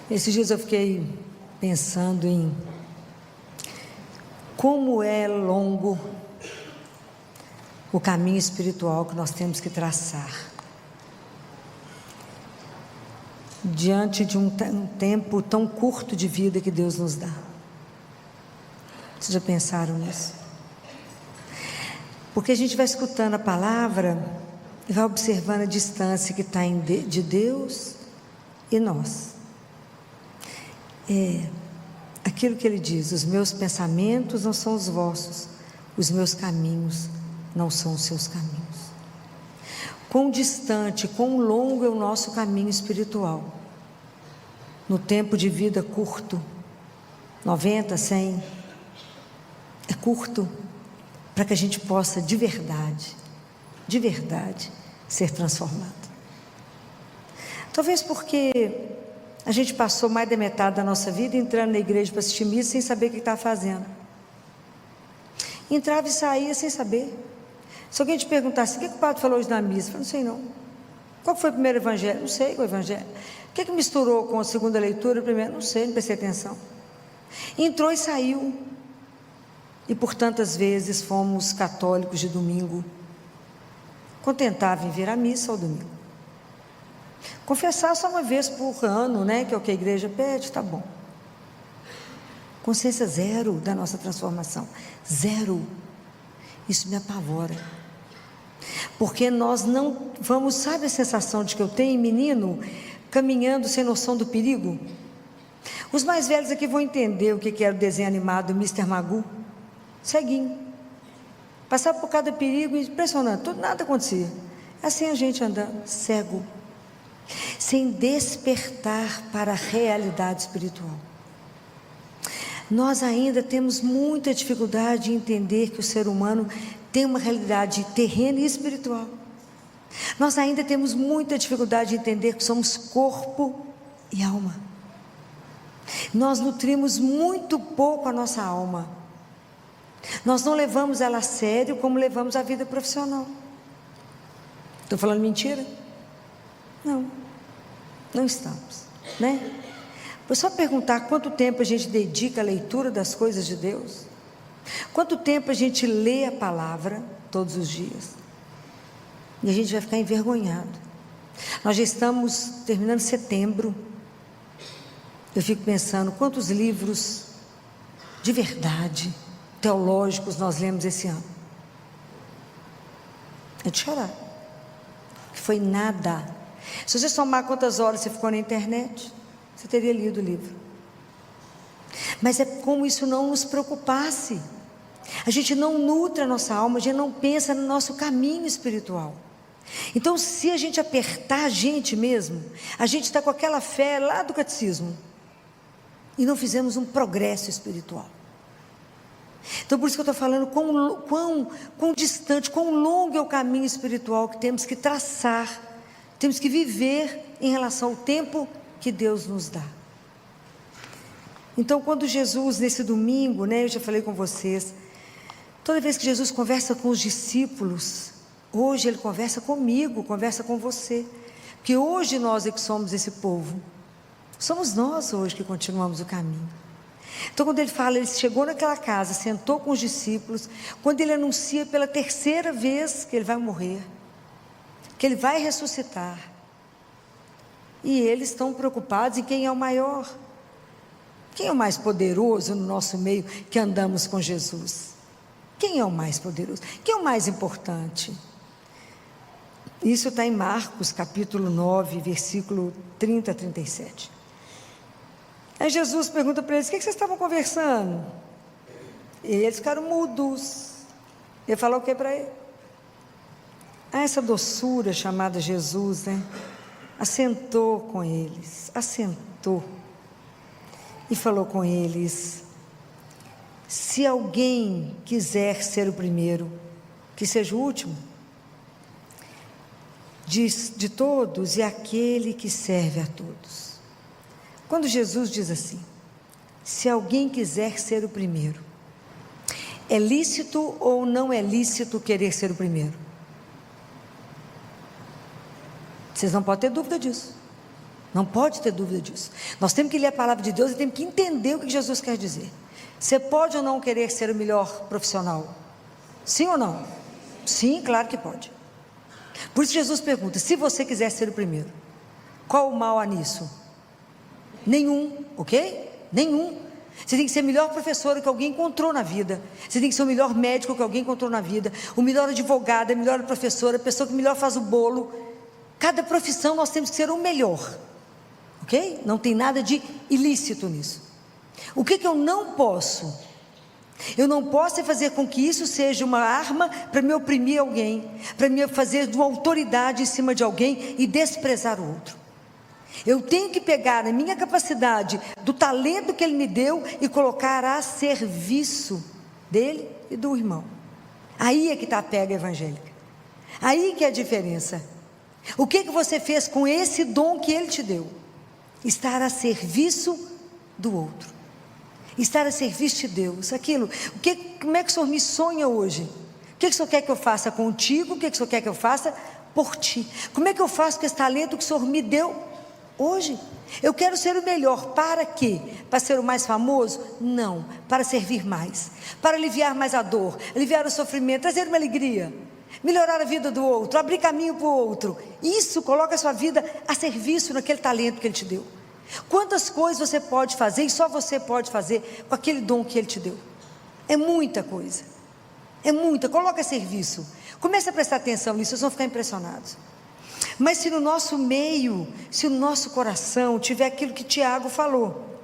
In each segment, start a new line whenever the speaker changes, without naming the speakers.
Esses dias eu fiquei pensando em como é longo o caminho espiritual que nós temos que traçar diante de um tempo tão curto de vida que Deus nos dá. Vocês já pensaram nisso? Porque a gente vai escutando a palavra e vai observando a distância que está de Deus e nós. Aquilo que ele diz: os meus pensamentos não são os vossos, os meus caminhos não são os seus caminhos. Quão distante, quão longo é o nosso caminho espiritual, no tempo de vida curto, 90, 100, é curto, para que a gente possa de verdade, ser transformado. Talvez porque a gente passou mais da metade da nossa vida entrando na igreja para assistir missa sem saber o que estava fazendo. Entrava e saía sem saber. Se alguém te perguntasse: o que o padre falou hoje na missa? Eu falei: não sei não. Qual foi o primeiro evangelho? Não sei qual evangelho. O que misturou com a segunda leitura? Primeiro, não sei, não prestei atenção. Entrou e saiu. E por tantas vezes fomos católicos de domingo, contentavam em vir à missa ao domingo. Confessar só uma vez por ano, que é o que a igreja pede, tá bom. Consciência zero da nossa transformação, zero. Isso me apavora, porque nós não vamos, sabe a sensação de que eu tenho, menino, caminhando sem noção do perigo? Os mais velhos aqui vão entender o que era o desenho animado do Mr. Magoo. Ceguinho, passava por cada perigo, impressionante, tudo, nada acontecia. Assim a gente andando, cego, sem despertar para a realidade espiritual. Nós ainda temos muita dificuldade em entender que o ser humano tem uma realidade terrena e espiritual. Nós ainda temos muita dificuldade de entender que somos corpo e alma. Nós nutrimos muito pouco a nossa alma. Nós não levamos ela a sério como levamos a vida profissional. Estou falando mentira? Não estamos, Vou só perguntar quanto tempo a gente dedica à leitura das coisas de Deus, quanto tempo a gente lê a palavra todos os dias, e a gente vai ficar envergonhado. Nós já estamos terminando setembro, eu fico pensando quantos livros de verdade teológicos nós lemos esse ano. É de chorar, que foi nada. Se você somar quantas horas você ficou na internet, você teria lido o livro. Mas é como isso não nos preocupasse. A gente não nutre a nossa alma, a gente não pensa no nosso caminho espiritual. Então, se a gente apertar a gente mesmo, a gente está com aquela fé lá do catecismo e não fizemos um progresso espiritual. Então, por isso que eu estou falando quão distante, quão longo é o caminho espiritual que temos que traçar, temos que viver em relação ao tempo que Deus nos dá. Então, quando Jesus, nesse domingo, eu já falei com vocês, toda vez que Jesus conversa com os discípulos, hoje Ele conversa comigo, conversa com você, porque hoje nós é que somos esse povo, somos nós hoje que continuamos o caminho. Então, quando Ele fala, Ele chegou naquela casa, sentou com os discípulos, quando Ele anuncia pela terceira vez que Ele vai morrer, que Ele vai ressuscitar, e eles estão preocupados em quem é o maior, quem é o mais poderoso no nosso meio que andamos com Jesus, quem é o mais poderoso, quem é o mais importante? Isso está em Marcos capítulo 9, versículo 30 a 37. Aí Jesus pergunta para eles: o que vocês estavam conversando? E eles ficaram mudos. Ele falou o que para ele? Essa doçura chamada Jesus, assentou com eles, e falou com eles: se alguém quiser ser o primeiro, que seja o último de todos e aquele que serve a todos. Quando Jesus diz assim: se alguém quiser ser o primeiro, é lícito ou não é lícito querer ser o primeiro? Vocês não podem ter dúvida disso. Não pode ter dúvida disso. Nós temos que ler a palavra de Deus e temos que entender o que Jesus quer dizer. Você pode ou não querer ser o melhor profissional? Sim ou não? Sim, claro que pode. Por isso Jesus pergunta, se você quiser ser o primeiro, qual o mal há nisso? Nenhum, ok? Nenhum. Você tem que ser a melhor professora que alguém encontrou na vida. Você tem que ser o melhor médico que alguém encontrou na vida. O melhor advogado, a melhor professora, a pessoa que melhor faz o bolo. Cada profissão nós temos que ser o melhor. Ok? Não tem nada de ilícito nisso. O que eu não posso? Eu não posso fazer com que isso seja uma arma para me oprimir alguém, para me fazer de uma autoridade em cima de alguém e desprezar o outro. Eu tenho que pegar a minha capacidade, do talento que Ele me deu e colocar a serviço dele e do irmão. Aí é que está a pega evangélica. Aí que é a diferença. O que você fez com esse dom que Ele te deu? Estar a serviço do outro. Estar a serviço de Deus. Aquilo. Como é que o Senhor me sonha hoje? O que o Senhor quer que eu faça contigo? O que o Senhor quer que eu faça por ti? Como é que eu faço com esse talento que o Senhor me deu hoje? Eu quero ser o melhor. Para quê? Para ser o mais famoso? Não. Para servir mais. Para aliviar mais a dor, aliviar o sofrimento, trazer uma alegria, melhorar a vida do outro, abrir caminho para o outro. Isso coloca a sua vida a serviço naquele talento que Ele te deu. Quantas coisas você pode fazer e só você pode fazer com aquele dom que Ele te deu? É muita coisa. É muita. Coloca a serviço. Comece a prestar atenção nisso, vocês vão ficar impressionados. Mas se no nosso meio, se no nosso coração tiver aquilo que Tiago falou,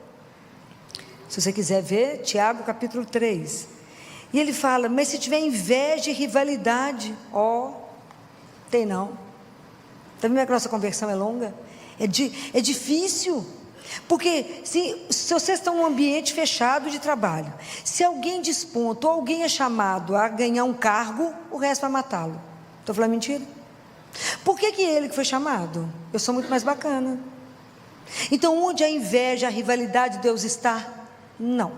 se você quiser ver, Tiago capítulo 3, e ele fala, mas se tiver inveja e rivalidade, tem não. Está vendo que a nossa conversão é longa? É difícil, porque se vocês estão num ambiente fechado de trabalho, se alguém desponta ou alguém é chamado a ganhar um cargo, o resto vai matá-lo. Estou falando mentira? Por que ele que foi chamado? Eu sou muito mais bacana. Então onde a inveja, a rivalidade de Deus está? Não.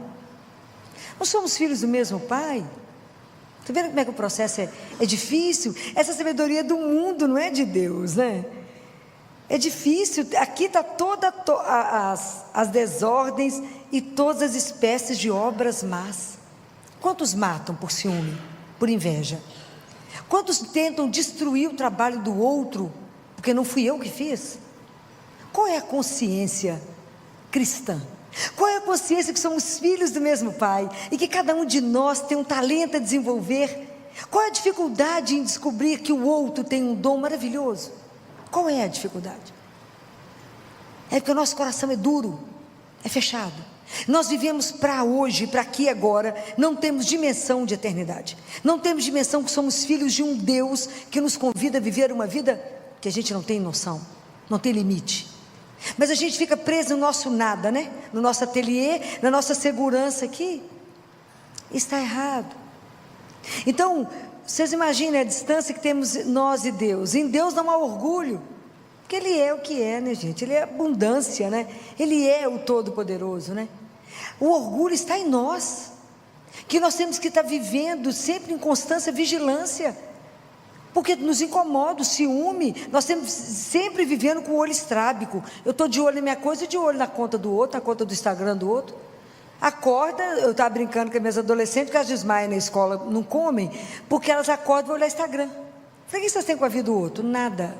Nós somos filhos do mesmo Pai. Está vendo como é que o processo é difícil? Essa sabedoria do mundo não é de Deus, né? É difícil. Aqui está todas as desordens e todas as espécies de obras más. Quantos matam por ciúme, por inveja? Quantos tentam destruir o trabalho do outro, porque não fui eu que fiz? Qual é a consciência cristã? Qual é a consciência que somos filhos do mesmo Pai e que cada um de nós tem um talento a desenvolver? Qual é a dificuldade em descobrir que o outro tem um dom maravilhoso? Qual é a dificuldade? É porque o nosso coração é duro, é fechado. Nós vivemos para hoje, para aqui e agora. Não temos dimensão de eternidade. Não temos dimensão que somos filhos de um Deus que nos convida a viver uma vida que a gente não tem noção, não tem limite. Mas a gente fica preso no nosso nada, né? No nosso ateliê, na nossa segurança aqui. Está errado. Então, vocês imaginem a distância que temos nós e Deus. Em Deus não há orgulho, porque Ele é o que é, né, gente? Ele é abundância, né? Ele é o Todo-Poderoso, né? O orgulho está em nós, que nós temos que estar vivendo sempre em constância vigilância, porque nos incomoda o ciúme. Nós temos sempre vivendo com o olho estrábico. Eu estou de olho na minha coisa e de olho na conta do outro, na conta do Instagram do outro. Acorda, eu estava brincando com as minhas adolescentes, que elas desmaiam na escola, não comem, porque elas acordam e vão olhar o Instagram. O que vocês têm com a vida do outro? Nada.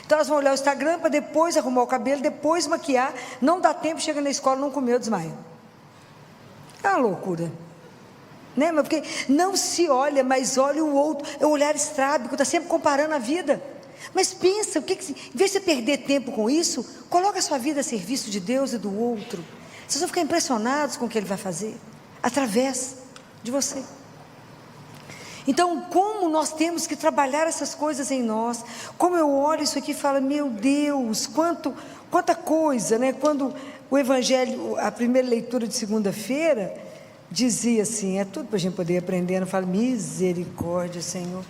Então elas vão olhar o Instagram para depois arrumar o cabelo, depois maquiar, não dá tempo, chega na escola, não comeu, desmaia. É uma loucura, né? Mas porque não se olha, mas olha o outro, é o olhar estrábico, está sempre comparando a vida. Mas pensa, em vez de você perder tempo com isso, coloca a sua vida a serviço de Deus e do outro. Vocês vão ficar impressionados com o que Ele vai fazer, através de você. Então, como nós temos que trabalhar essas coisas em nós? Como eu olho isso aqui e falo, meu Deus, quanta coisa, né? Quando o Evangelho, a primeira leitura de segunda-feira, dizia assim, é tudo para a gente poder aprender, não fala misericórdia, Senhor.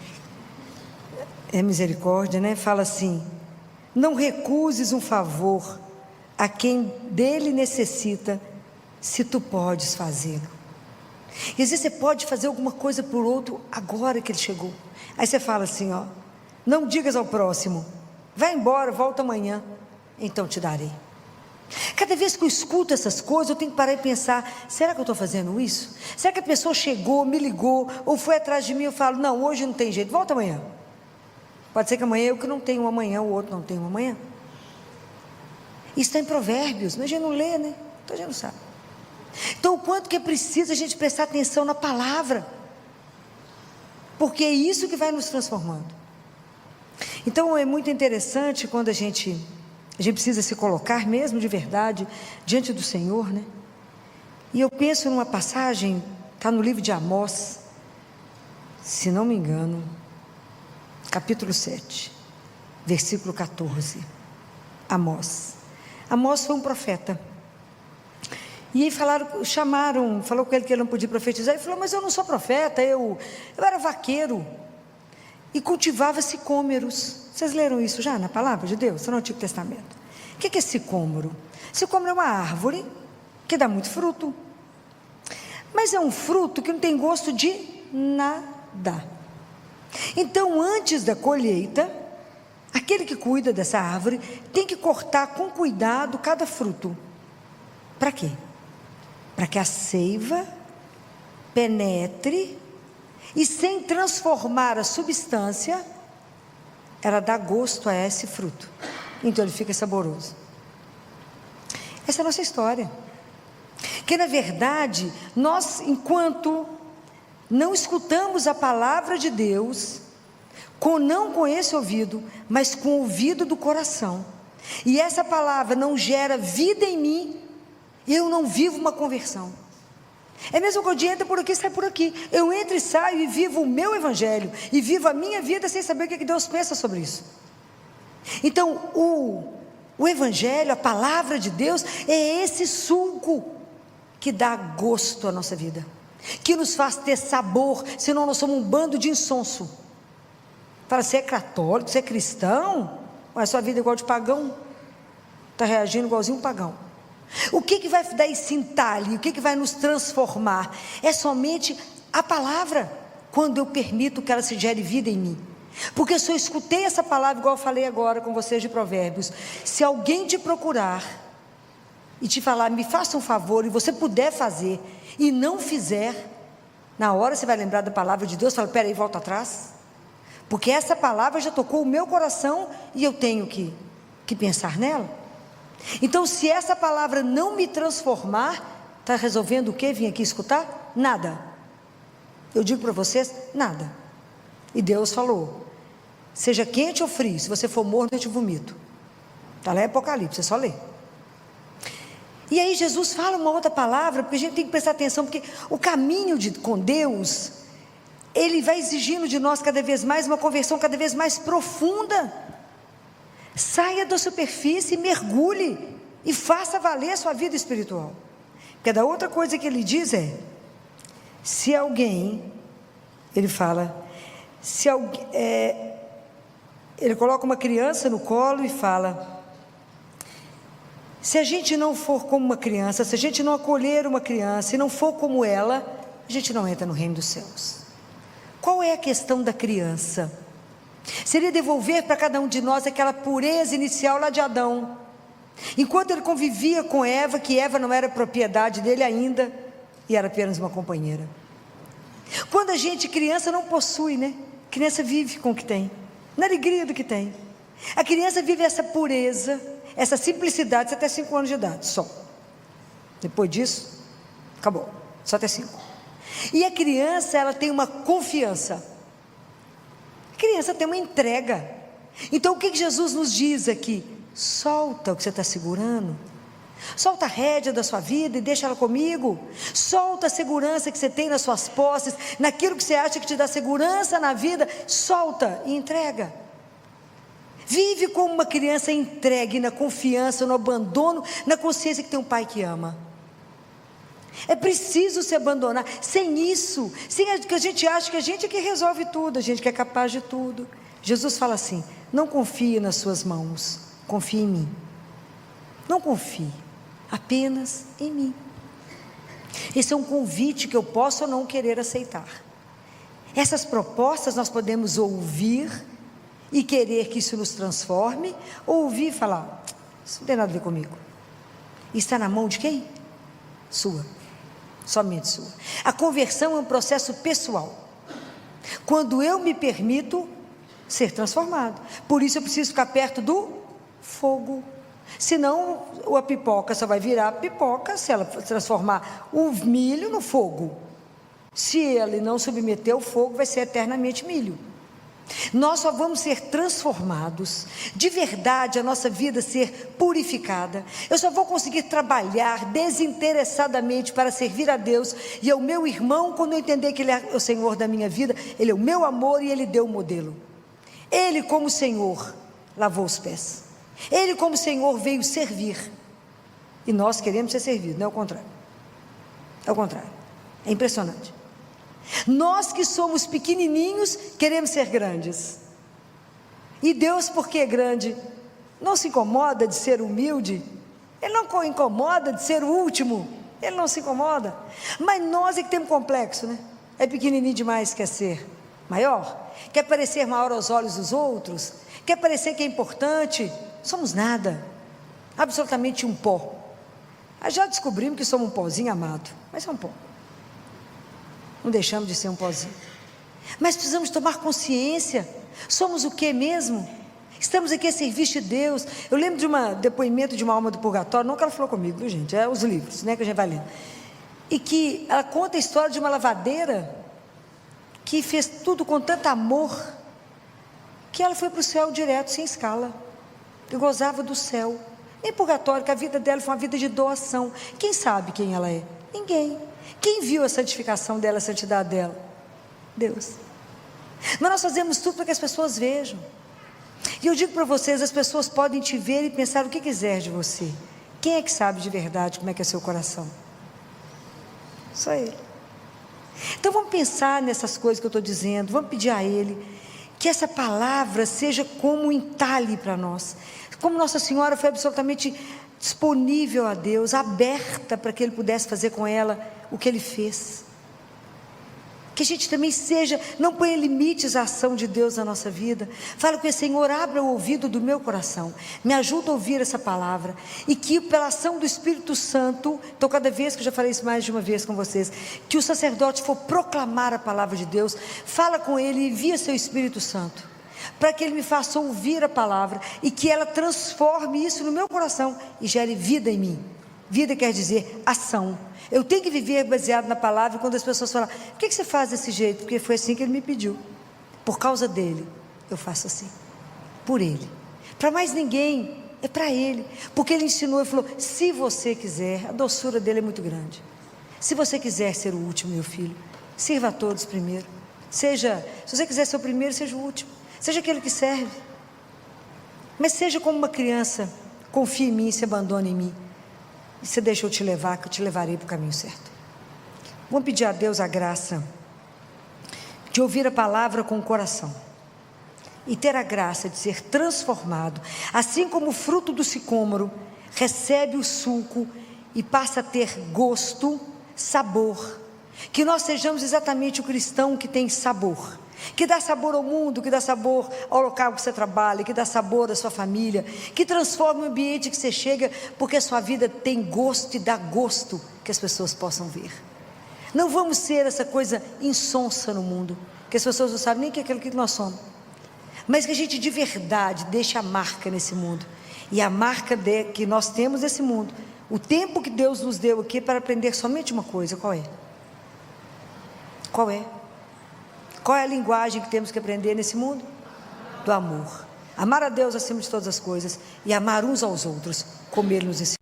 É misericórdia, né? Fala assim, não recuses um favor a quem dele necessita, se tu podes fazê-lo. E às vezes você pode fazer alguma coisa por outro agora que ele chegou. Aí você fala assim, não digas ao próximo, vai embora, volta amanhã. então te darei. Cada vez que eu escuto essas coisas, eu tenho que parar e pensar, será que eu estou fazendo isso? Será que a pessoa chegou, me ligou, ou foi atrás de mim, eu falo, não, hoje não tem jeito, volta amanhã. Pode ser que amanhã eu que não tenho um amanhã, o outro não tem um amanhã. Isso está em Provérbios, mas a gente não lê, né? Então a gente não sabe. Então o quanto que é preciso a gente prestar atenção na palavra, porque é isso que vai nos transformando. Então é muito interessante quando a gente precisa se colocar mesmo de verdade diante do Senhor, né? E eu penso numa passagem, está no livro de Amós, se não me engano, capítulo 7, versículo 14. Amós foi um profeta. E aí falou com ele que ele não podia profetizar. Ele falou, mas eu não sou profeta, eu era vaqueiro e cultivava sicômeros. Vocês leram isso já na palavra de Deus, no Antigo Testamento? O que é sicômoro? Sicômoro é uma árvore que dá muito fruto, mas é um fruto que não tem gosto de nada. Então, antes da colheita, aquele que cuida dessa árvore tem que cortar com cuidado cada fruto. Para quê? Para que a seiva penetre e, sem transformar a substância, ela dá gosto a esse fruto. Então ele fica saboroso. Essa é a nossa história. Que na verdade, nós, enquanto não escutamos a palavra de Deus, não com esse ouvido, mas com o ouvido do coração, e essa palavra não gera vida em mim, eu não vivo uma conversão. É mesmo que eu entra por aqui, sai por aqui. Eu entro e saio e vivo o meu evangelho, e vivo a minha vida sem saber o que Deus pensa sobre isso. Então o evangelho, a palavra de Deus, é esse suco que dá gosto à nossa vida, que nos faz ter sabor, senão nós somos um bando de insonso. Fala, você é católico, você é cristão, mas sua vida é igual de pagão, está reagindo igualzinho um pagão. O que vai dar esse entalhe? O que vai nos transformar? É somente a palavra, quando eu permito que ela se gere vida em mim. Porque se eu escutei essa palavra, igual eu falei agora com vocês de Provérbios, se alguém te procurar e te falar, me faça um favor, e você puder fazer, e não fizer, na hora você vai lembrar da palavra de Deus, fala, peraí, volta atrás, porque essa palavra já tocou o meu coração, e eu tenho que pensar nela. Então, se essa palavra não me transformar, está resolvendo o que? Vim aqui escutar? Nada. Eu digo para vocês, nada. E Deus falou, seja quente ou frio, se você for morno eu te vomito. Está lá em Apocalipse, é só ler. E aí Jesus fala uma outra palavra, porque a gente tem que prestar atenção, porque o caminho com Deus, Ele vai exigindo de nós cada vez mais uma conversão cada vez mais profunda. Saia da superfície, mergulhe e faça valer a sua vida espiritual. Porque da outra coisa que ele diz se alguém, ele fala, ele coloca uma criança no colo e fala, se a gente não for como uma criança, se a gente não acolher uma criança e não for como ela, a gente não entra no reino dos céus. Qual é a questão da criança? Seria devolver para cada um de nós aquela pureza inicial lá de Adão, enquanto ele convivia com Eva, que Eva não era propriedade dele ainda, e era apenas uma companheira. Quando a gente, criança, não possui, né? Criança vive com o que tem, na alegria do que tem. A criança vive essa pureza, essa simplicidade, até 5 anos de idade, só. Depois disso, acabou, só até 5. E a criança, ela tem uma confiança. A criança tem uma entrega. Então o que Jesus nos diz aqui? Solta o que você está segurando, solta a rédea da sua vida e deixa ela comigo. Solta a segurança que você tem nas suas posses, naquilo que você acha que te dá segurança na vida. Solta e entrega. Vive como uma criança entregue na confiança, no abandono, na consciência que tem um pai que ama. É preciso se abandonar. Sem isso, sem que a gente acha que a gente é que resolve tudo, a gente que é capaz de tudo. Jesus fala assim, não confie nas suas mãos, confie em mim. Não confie, apenas em mim. Esse é um convite que eu posso ou não querer aceitar. Essas propostas nós podemos ouvir e querer que isso nos transforme, ou ouvir e falar, Isso não tem nada a ver comigo. Isso está na mão de quem? Sua. Somente sua. A conversão é um processo pessoal. Quando eu me permito ser transformado. Por isso eu preciso ficar perto do fogo. Senão a pipoca só vai virar pipoca se ela transformar o milho no fogo. Se ele não submeter ao fogo, vai ser eternamente milho. Nós só vamos ser transformados, de verdade a nossa vida ser purificada. Eu só vou conseguir trabalhar desinteressadamente para servir a Deus e ao meu irmão, quando eu entender que Ele é o Senhor da minha vida, Ele é o meu amor e Ele deu o modelo. Ele como Senhor lavou os pés, Ele como Senhor veio servir, e nós queremos ser servidos, não é o contrário. É o contrário, é impressionante. Nós que somos pequenininhos, queremos ser grandes. E Deus, porque é grande, não se incomoda de ser humilde. Ele não incomoda de ser o último. Ele não se incomoda. Mas nós é que temos complexo, né? É pequenininho demais, quer ser maior, quer parecer maior aos olhos dos outros, quer parecer que é importante. Somos nada, absolutamente um pó. Já descobrimos que somos um pozinho amado, mas é um pó. Não deixamos de ser um pozinho. Mas precisamos tomar consciência. Somos o que mesmo? Estamos aqui a serviço de Deus. Eu lembro de um depoimento de uma alma do purgatório, não que ela falou comigo, viu, gente? É os livros, né, que a gente vai lendo. E que ela conta a história de uma lavadeira que fez tudo com tanto amor, que ela foi para o céu direto, sem escala. E gozava do céu. Nem purgatório, que a vida dela foi uma vida de doação. Quem sabe quem ela é? Ninguém. Quem viu a santificação dela, a santidade dela? Deus. Mas nós fazemos tudo para que as pessoas vejam. E eu digo para vocês, as pessoas podem te ver e pensar o que quiser de você. Quem é que sabe de verdade como é que é seu coração? Só Ele. Então vamos pensar nessas coisas que eu estou dizendo, vamos pedir a Ele, que essa palavra seja como um entalhe para nós. Como Nossa Senhora foi absolutamente disponível a Deus, aberta para que Ele pudesse fazer com ela o que Ele fez. Que a gente também seja, não ponha limites à ação de Deus na nossa vida. Fala com o Senhor, abra o ouvido do meu coração, me ajuda a ouvir essa palavra, e que pela ação do Espírito Santo, então cada vez que eu já falei isso mais de uma vez com vocês, que o sacerdote for proclamar a palavra de Deus, fala com ele e envia seu Espírito Santo, para que ele me faça ouvir a palavra, e que ela transforme isso no meu coração, e gere vida em mim. Vida quer dizer ação. Eu tenho que viver baseado na palavra. Quando as pessoas falam, por que você faz desse jeito? Porque foi assim que Ele me pediu. Por causa dEle, eu faço assim. Por Ele. Para mais ninguém, é para Ele. Porque Ele ensinou e falou, se você quiser, a doçura dEle é muito grande. Se você quiser ser o último, meu filho, sirva a todos primeiro. Se você quiser ser o primeiro, seja o último. Seja aquele que serve. Mas seja como uma criança, confie em mim, se abandone em mim. E você deixa eu te levar, que eu te levarei para o caminho certo. Vamos pedir a Deus a graça de ouvir a palavra com o coração e ter a graça de ser transformado, assim como o fruto do sicômoro recebe o suco e passa a ter gosto, sabor. Que nós sejamos exatamente o cristão que tem sabor, que dá sabor ao mundo, que dá sabor ao local que você trabalha, que dá sabor à sua família, que transforma o ambiente que você chega, porque a sua vida tem gosto e dá gosto que as pessoas possam ver. Não vamos ser essa coisa insonsa no mundo, que as pessoas não sabem nem que é aquilo que nós somos, mas que a gente de verdade deixe a marca nesse mundo, e a marca que nós temos nesse mundo, o tempo que Deus nos deu aqui para aprender somente uma coisa, qual é? Qual é? Qual é a linguagem que temos que aprender nesse mundo? Do amor. Amar a Deus acima de todas as coisas e amar uns aos outros, como Ele nos ensinou.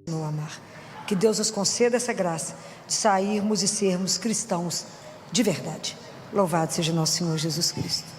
ensinou a amar. Que Deus nos conceda essa graça de sairmos e sermos cristãos de verdade. Louvado seja nosso Senhor Jesus Cristo.